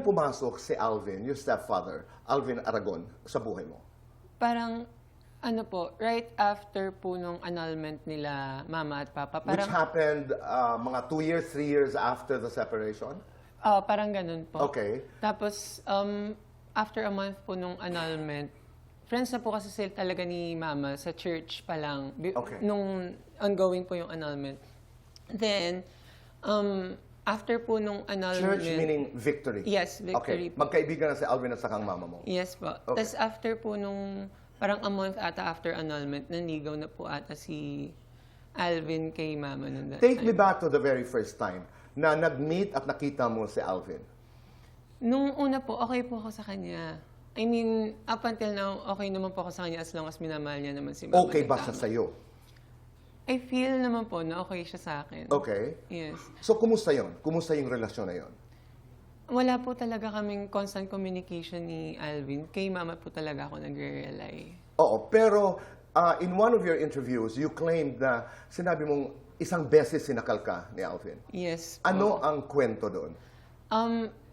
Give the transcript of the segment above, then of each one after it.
Kailan pumasok si Alvin, your stepfather, Alvin Aragon, sa buhay mo? Parang, ano po, right after po nung annulment nila mama at papa. Which Parang, happened mga 2 years, 3 years after the separation? parang ganun po. Okay. Tapos, after a month po nung annulment, friends na po kasi sila talaga ni mama sa church pa lang. Okay. Nung ongoing po yung annulment. Then, after po nung annulment... Church meaning victory? Yes, victory Okay. po. Magkaibigan na si Alvin at sakang mama mo? Yes po. Okay. Tapos after po nung, parang a month ata after annulment, nanigaw na po ata si Alvin kay mama nun that Take time. me back to the very first time na nag-meet at nakita mo si Alvin. Nung una po, okay po ako sa kanya. I mean, up until now, okay naman po ako sa kanya as long as minamahal niya naman si mama. Okay ng ba siya tama. sa'yo? I feel naman po na okay siya sa akin. Okay. Yes. So, kumusta yon? Kumusta yung relasyon na yon? Wala po talaga kaming constant communication ni Alvin. Kay mama po talaga ako nagre-rely. Oo, pero in one of your interviews, you claimed na sinabi mong isang beses sinakal ka ni Alvin. Yes po. Ano ang kwento doon?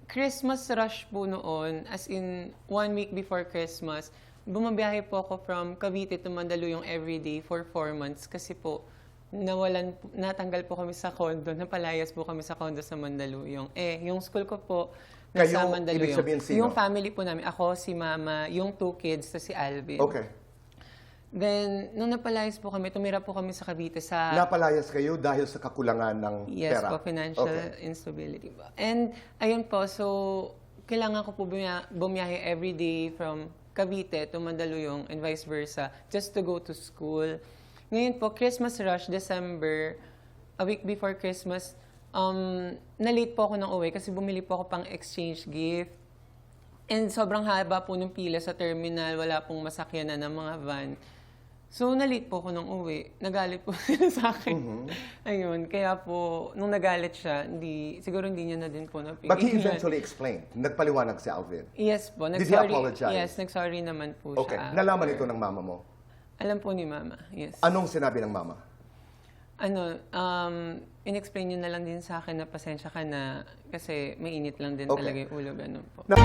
Christmas rush po noon, as in 1 week before Christmas, bumabiyahe po ako from Cavite to Mandaluyong everyday for 4 months kasi po natanggal po kami sa condo, napalayas po kami sa condo sa Mandaluyong. Yung school ko po nasa Kayo, Mandaluyong. ibig sabihin sino? Yung family po namin, ako, si mama, yung 2 kids, si Alvin. Okay. Then, nung napalayas po kami, tumira po kami sa Cavite sa... Napalayas kayo dahil sa kakulangan ng Yes pera? po, financial Okay. instability po. And ayun po, so kailangan ko po bumiyahe every day from Cavite to Mandaluyong and vice versa just to go to school. Ngayon po, Christmas rush, December, a week before Christmas, na-late po ako ng uwi kasi bumili po ako pang exchange gift. And sobrang haba po ng pila sa terminal, wala pong masakyanan ng mga van. So, na-late po ako nung uwi. Nagalit po sila sa akin. Ayun, kaya po, nung nagalit siya, siguro hindi niya na din po napigilan. But he eventually explained. Nagpaliwanag si Alvin. Yes po. Did he apologize? Yes, nag-sorry naman po Okay. siya. Nalaman ito ng mama mo. Alam po ni mama, yes. Anong sinabi ng mama? In-explain niyo na lang din sa akin na pasensya ka na kasi mainit lang din Okay. talaga yung ulo, ganun po. Na-